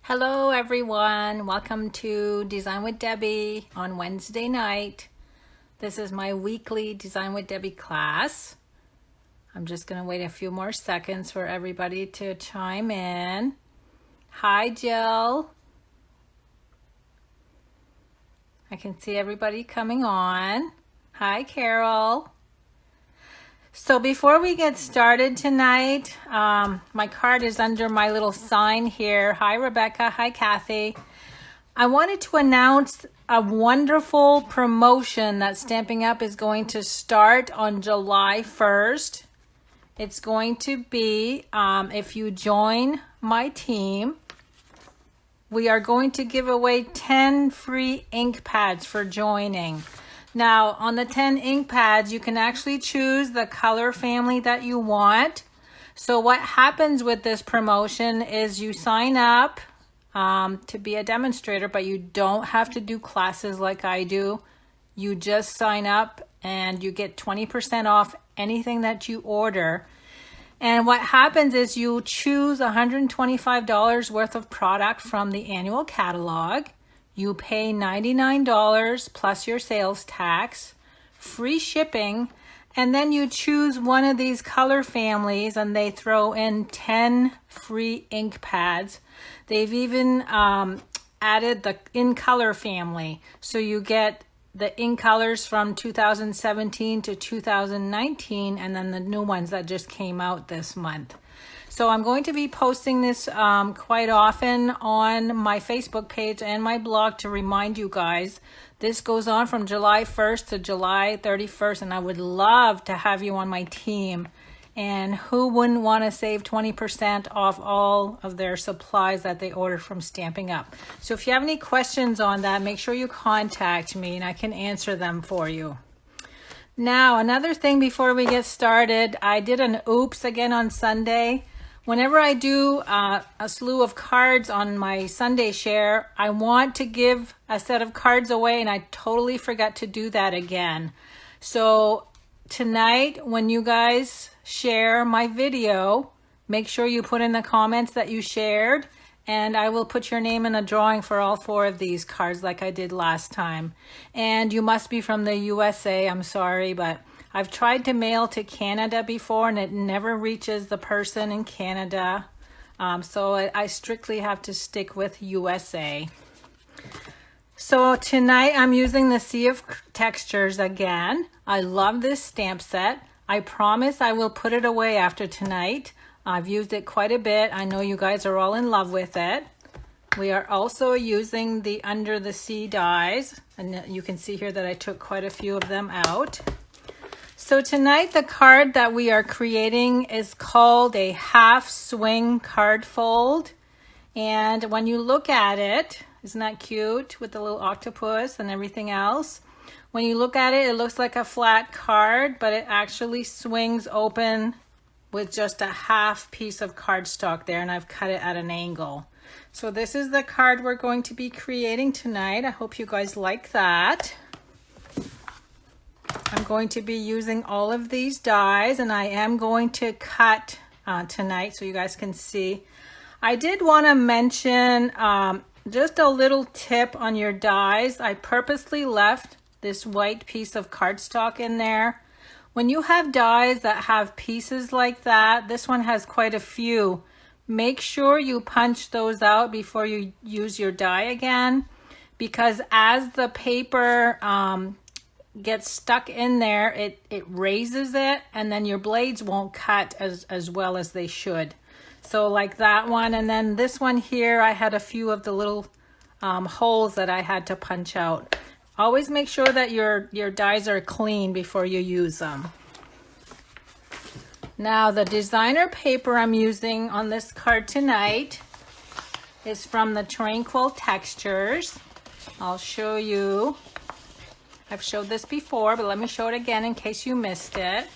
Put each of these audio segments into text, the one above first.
Hello everyone, welcome to Design with Debbie on Wednesday night. This is my weekly Design with Debbie class. I'm just going to wait a few more seconds for everybody to chime in. Hi Jill. I can see everybody coming on. Hi Carol. So before we get started tonight, my card is under my little sign here. Hi Rebecca, hi Kathy. I wanted to announce a wonderful promotion that Stampin' Up! Is going to start on July 1st. It's going to be, if you join my team, we are going to give away 10 free ink pads for joining. Now, on the 10 ink pads, you can actually choose the color family that you want. So what happens with this promotion is you sign up to be a demonstrator, but you don't have to do classes like I do. You just sign up and you get 20% off anything that you order. And what happens is you choose $125 worth of product from the annual catalog. You pay $99 plus your sales tax, free shipping, and then you choose one of these color families and they throw in 10 free ink pads. They've even added the in color family. So you get the ink colors from 2017 to 2019 and then the new ones that just came out this month. So I'm going to be posting this quite often on my Facebook page and my blog to remind you guys. This goes on from July 1st to July 31st, and I would love to have you on my team. And who wouldn't want to save 20% off all of their supplies that they ordered from Stampin' Up! So if you have any questions on that, make sure you contact me and I can answer them for you. Now, another thing before we get started, I did an oops again on Sunday. Whenever I do a slew of cards on my Sunday share, I want to give a set of cards away and I totally forgot to do that again. So tonight, when you guys share my video, make sure you put in the comments that you shared and I will put your name in a drawing for all 4 of these cards like I did last time. And you must be from the USA, I'm sorry, but I've tried to mail to Canada before and it never reaches the person in Canada. So I strictly have to stick with USA. So tonight I'm using the Sea of Textures again. I love this stamp set. I promise I will put it away after tonight. I've used it quite a bit. I know you guys are all in love with it. We are also using the Under the Sea dies. And you can see here that I took quite a few of them out. So tonight the card that we are creating is called a half swing card fold. And when you look at it, isn't that cute with the little octopus and everything else? When you look at it, it looks like a flat card, but it actually swings open with just a half piece of cardstock there, and I've cut it at an angle. So this is the card we're going to be creating tonight. I hope you guys like that. I'm going to be using all of these dies and I am going to cut tonight so you guys can see. I did want to mention just a little tip on your dies. I purposely left this white piece of cardstock in there. When you have dies that have pieces like that, this one has quite a few. Make sure you punch those out before you use your die again, because as the paper gets stuck in there, it raises it and then your blades won't cut as well as they should. So like that one, and then this one here, I had a few of the little holes that I had to punch out. Always make sure that your dies are clean before you use them. Now the designer paper I'm using on this card tonight is from the Tranquil Textures. I'll show you. I've showed this before, but let me show it again in case you missed it.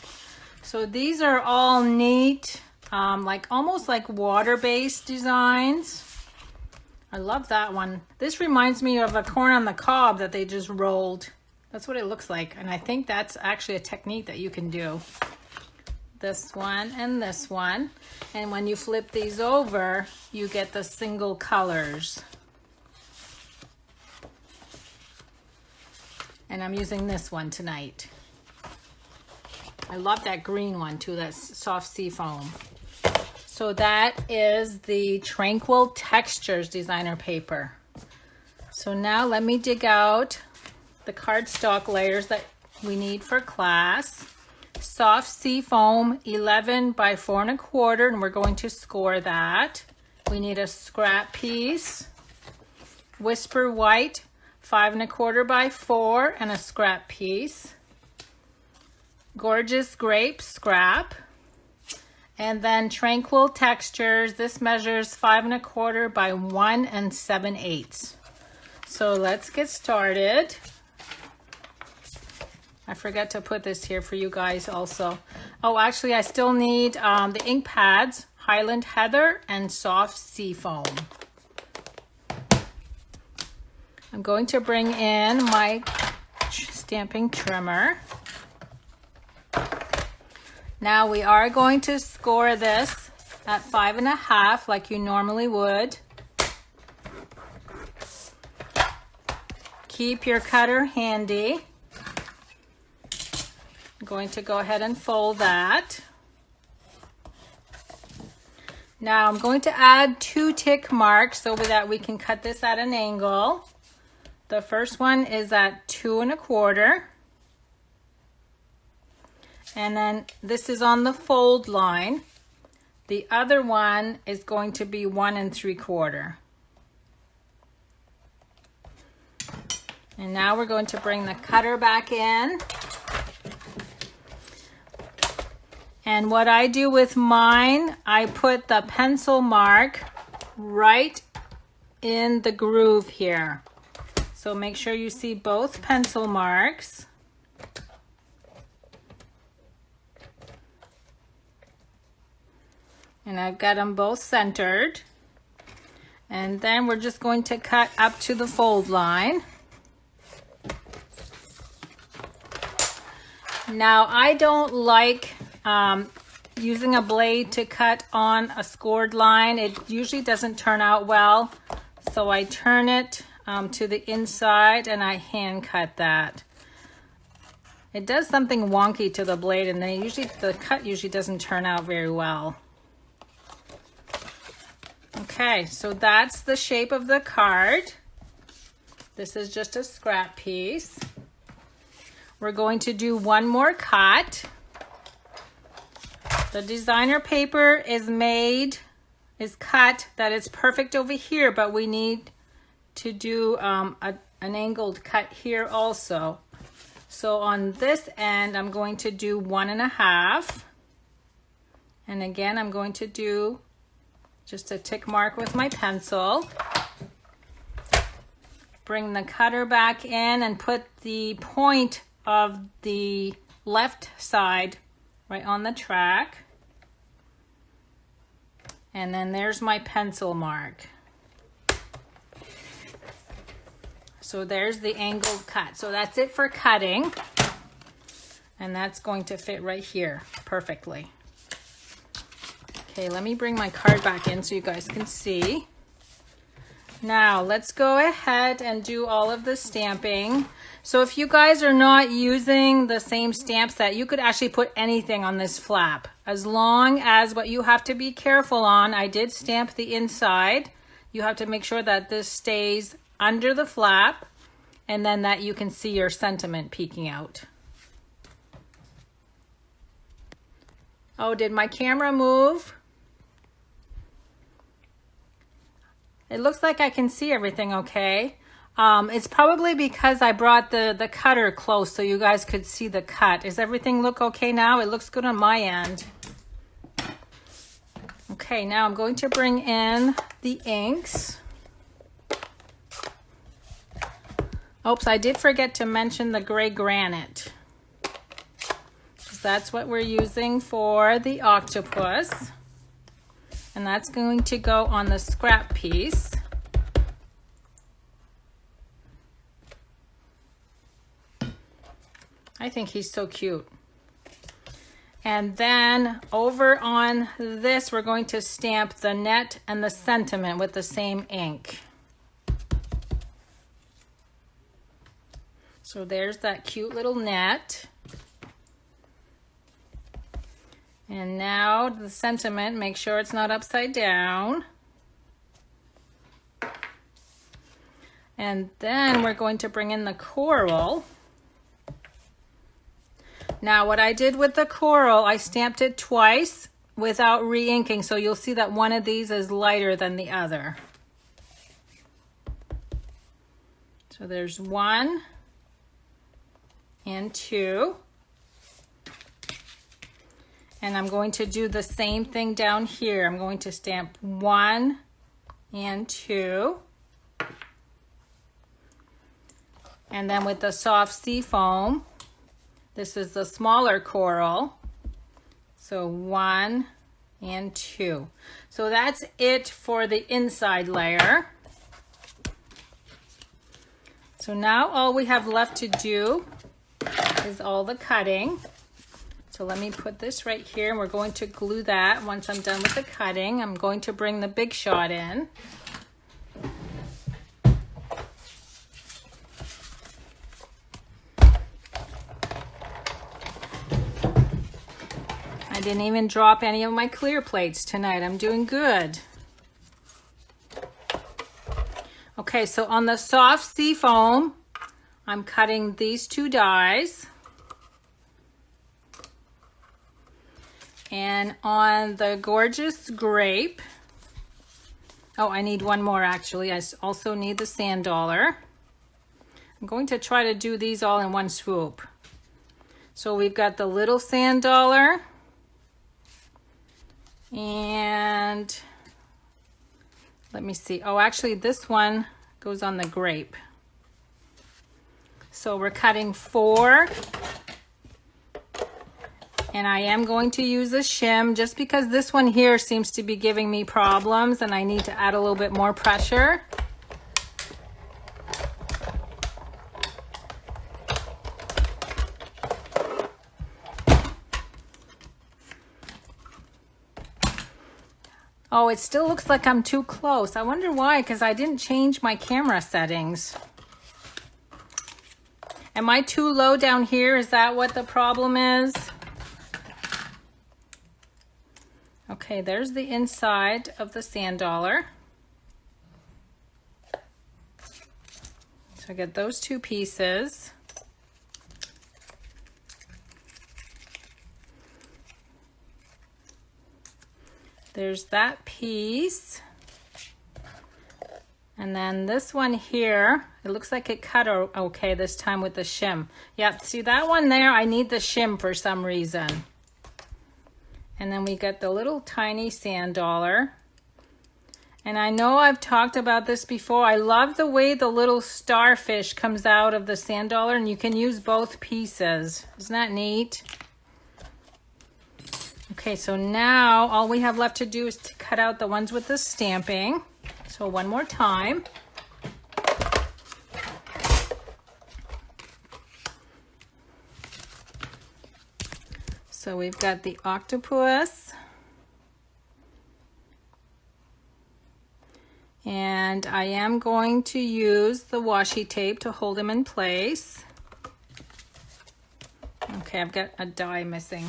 So these are all neat, like almost like water-based designs. I love that one. This reminds me of a corn on the cob that they just rolled. That's what it looks like, and I think that's actually a technique that you can do. this one, and this one. And when you flip these over, you get the single colors. And I'm using this one tonight. I love that green one too, that's soft sea foam. So that is the Tranquil Textures designer paper. So now let me dig out the cardstock layers that we need for class. Soft sea foam 11 by 4 1/4, and we're going to score that. We need a scrap piece, Whisper White 5 1/4 by 4, and a scrap piece. Gorgeous Grape scrap. And then Tranquil Textures, this measures 5 1/4 by 1 7/8. So let's get started. I forgot to put this here for you guys also. Oh, actually I still need the ink pads, Highland Heather and Soft Sea Foam. I'm going to bring in my stamping trimmer. Now we are going to score this at 5 1/2 like you normally would. Keep your cutter handy. I'm going to go ahead and fold that. Now I'm going to add 2 tick marks so that we can cut this at an angle. The first one is at 2 1/4. And then this is on the fold line. The other one is going to be 1 3/4. And now we're going to bring the cutter back in. And what I do with mine, I put the pencil mark right in the groove here. So make sure you see both pencil marks. And I've got them both centered. And then we're just going to cut up to the fold line. Now I don't like using a blade to cut on a scored line. It usually doesn't turn out well. So I turn it to the inside and I hand cut that. It does something wonky to the blade, and then the cut usually doesn't turn out very well. Okay, so that's the shape of the card. This is just a scrap piece. We're going to do one more cut. The designer paper is cut that it's perfect over here, but we need to do an angled cut here also. So on this end, I'm going to do 1 1/2. And again, I'm going to do just a tick mark with my pencil. Bring the cutter back in and put the point of the left side right on the track. And then there's my pencil mark. So there's the angled cut. So that's it for cutting. And that's going to fit right here perfectly. Okay, let me bring my card back in so you guys can see. Now let's go ahead and do all of the stamping. So if you guys are not using the same stamp set, you could actually put anything on this flap. As long as what you have to be careful on, I did stamp the inside. You have to make sure that this stays under the flap and then that you can see your sentiment peeking out. Oh, did my camera move? It looks like I can see everything okay. It's probably because I brought the cutter close so you guys could see the cut. Does everything look okay now? It looks good on my end. Okay, now I'm going to bring in the inks. Oops, I did forget to mention the gray granite. That's what we're using for the octopus. And that's going to go on the scrap piece. I think he's so cute. And then over on this, we're going to stamp the net and the sentiment with the same ink. So there's that cute little net. And now the sentiment, make sure it's not upside down. And then we're going to bring in the coral. Now what I did with the coral, I stamped it twice without re-inking, so you'll see that one of these is lighter than the other. So there's 1 and 2. And I'm going to do the same thing down here. I'm going to stamp 1 and 2. And then with the soft sea foam, this is the smaller coral. So 1 and 2. So that's it for the inside layer. So now all we have left to do is all the cutting. So let me put this right here, and we're going to glue that once I'm done with the cutting. I'm going to bring the Big Shot in. I didn't even drop any of my clear plates tonight. I'm doing good. Okay, so on the soft sea foam, I'm cutting these 2 dies. And on the gorgeous grape, oh, I need one more actually. I also need the sand dollar. I'm going to try to do these all in one swoop. So we've got the little sand dollar. And let me see. Oh, actually this one goes on the grape. So we're cutting 4. And I am going to use a shim just because this one here seems to be giving me problems and I need to add a little bit more pressure. Oh, it still looks like I'm too close. I wonder why, because I didn't change my camera settings. Am I too low down here? Is that what the problem is? Okay, there's the inside of the sand dollar. So I get those 2 pieces. There's that piece. And then this one here, it looks like it cut okay this time with the shim. Yep, see that one there? I need the shim for some reason. And then we got the little tiny sand dollar. And I know I've talked about this before. I love the way the little starfish comes out of the sand dollar, and you can use both pieces. Isn't that neat? Okay, so now all we have left to do is to cut out the ones with the stamping. So one more time. So we've got the octopus. And I am going to use the washi tape to hold him in place. Okay, I've got a die missing.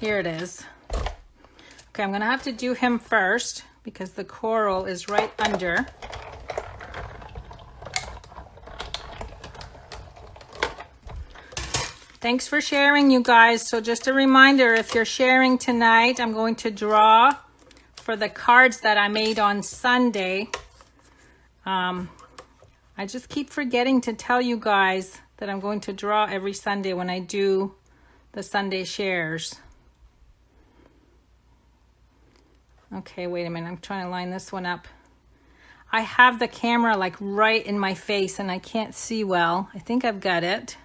Here it is. Okay, I'm gonna have to do him first because the coral is right under. Thanks for sharing, you guys. So just a reminder, if you're sharing tonight, I'm going to draw for the cards that I made on Sunday. I just keep forgetting to tell you guys that I'm going to draw every Sunday when I do the Sunday shares. Okay, wait a minute. I'm trying to line this one up. I have the camera like right in my face and I can't see well. I think I've got it.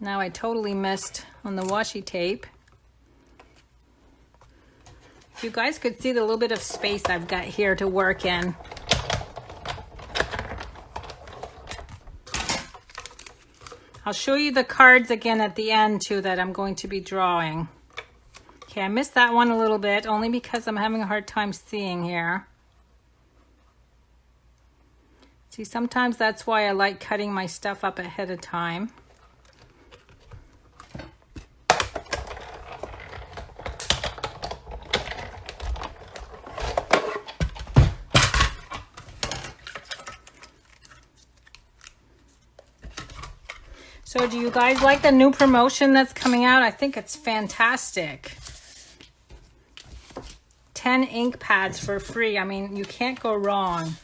Now I totally missed on the washi tape. If you guys could see the little bit of space I've got here to work in. I'll show you the cards again at the end too that I'm going to be drawing. Okay, I missed that one a little bit only because I'm having a hard time seeing here. See, sometimes that's why I like cutting my stuff up ahead of time. So do you guys like the new promotion that's coming out? I think it's fantastic. 10 ink pads for free. I mean, you can't go wrong.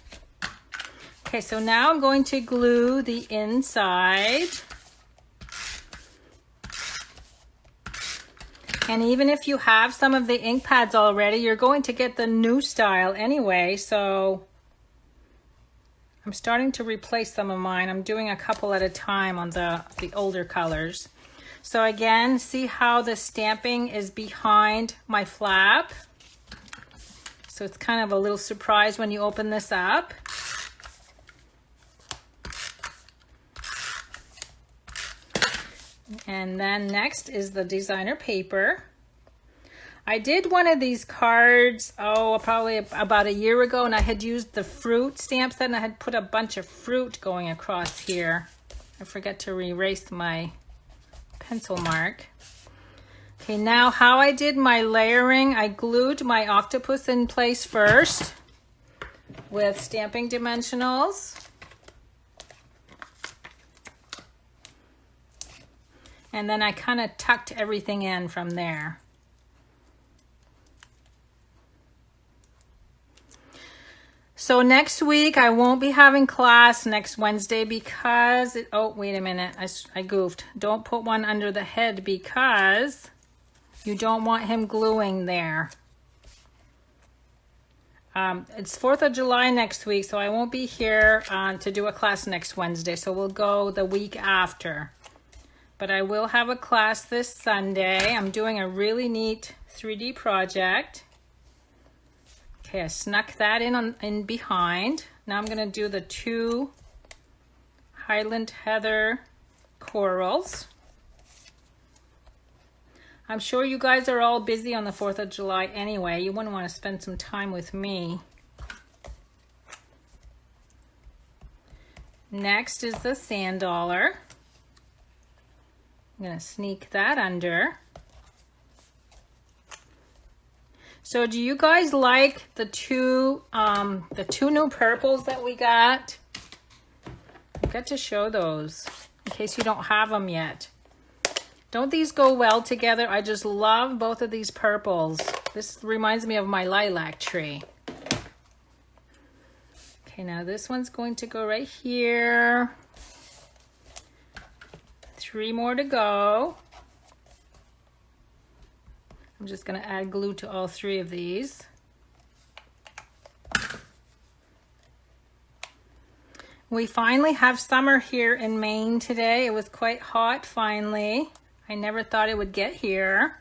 Okay, so now I'm going to glue the inside. And even if you have some of the ink pads already, you're going to get the new style anyway, so I'm starting to replace some of mine. I'm doing a couple at a time on the older colors. So again, see how the stamping is behind my flap? So it's kind of a little surprise when you open this up. And then next is the designer paper. I did one of these cards, probably about a year ago, and I had used the fruit stamp set and I had put a bunch of fruit going across here. I forgot to erase my pencil mark. Okay, now how I did my layering, I glued my octopus in place first with Stamping Dimensionals. And then I kind of tucked everything in from there. So next week, I won't be having class next Wednesday because, wait a minute, I goofed. Don't put one under the head because you don't want him gluing there. It's 4th of July next week, so I won't be here to do a class next Wednesday, so we'll go the week after. But I will have a class this Sunday. I'm doing a really neat 3D project. Okay, I snuck that in behind. Now I'm going to do the 2 Highland Heather corals. I'm sure you guys are all busy on the 4th of July anyway. You wouldn't want to spend some time with me. Next is the sand dollar. I'm going to sneak that under. So do you guys like the two new purples that we got? I've got to show those in case you don't have them yet. Don't these go well together? I just love both of these purples. This reminds me of my lilac tree. Okay, now this one's going to go right here. 3 more to go. I'm just going to add glue to all 3 of these. We finally have summer here in Maine today. It was quite hot finally. I never thought it would get here.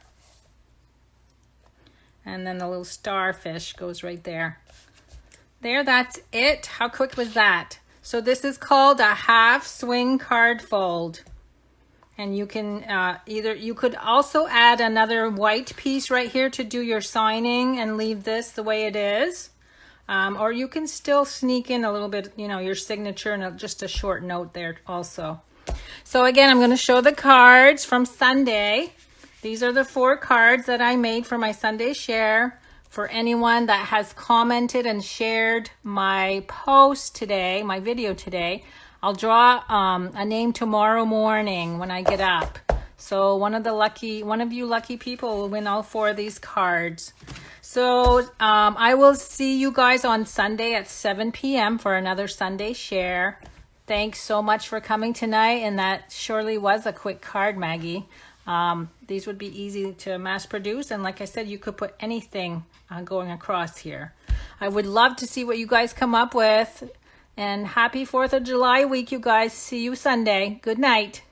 And then the little starfish goes right there. There, that's it. How quick was that? So this is called a half swing card fold. And you can you could also add another white piece right here to do your signing and leave this the way it is. Or you can still sneak in a little bit, your signature and just a short note there also. So again, I'm going to show the cards from Sunday. These are the 4 cards that I made for my Sunday share. For anyone that has commented and shared my post today, my video today, I'll draw a name tomorrow morning when I get up. So one of you lucky people will win all 4 of these cards. So I will see you guys on Sunday at 7 p.m. for another Sunday share. Thanks so much for coming tonight. And that surely was a quick card, Maggie. These would be easy to mass produce. And like I said, you could put anything going across here. I would love to see what you guys come up with. And happy 4th of July week, you guys. See you Sunday. Good night.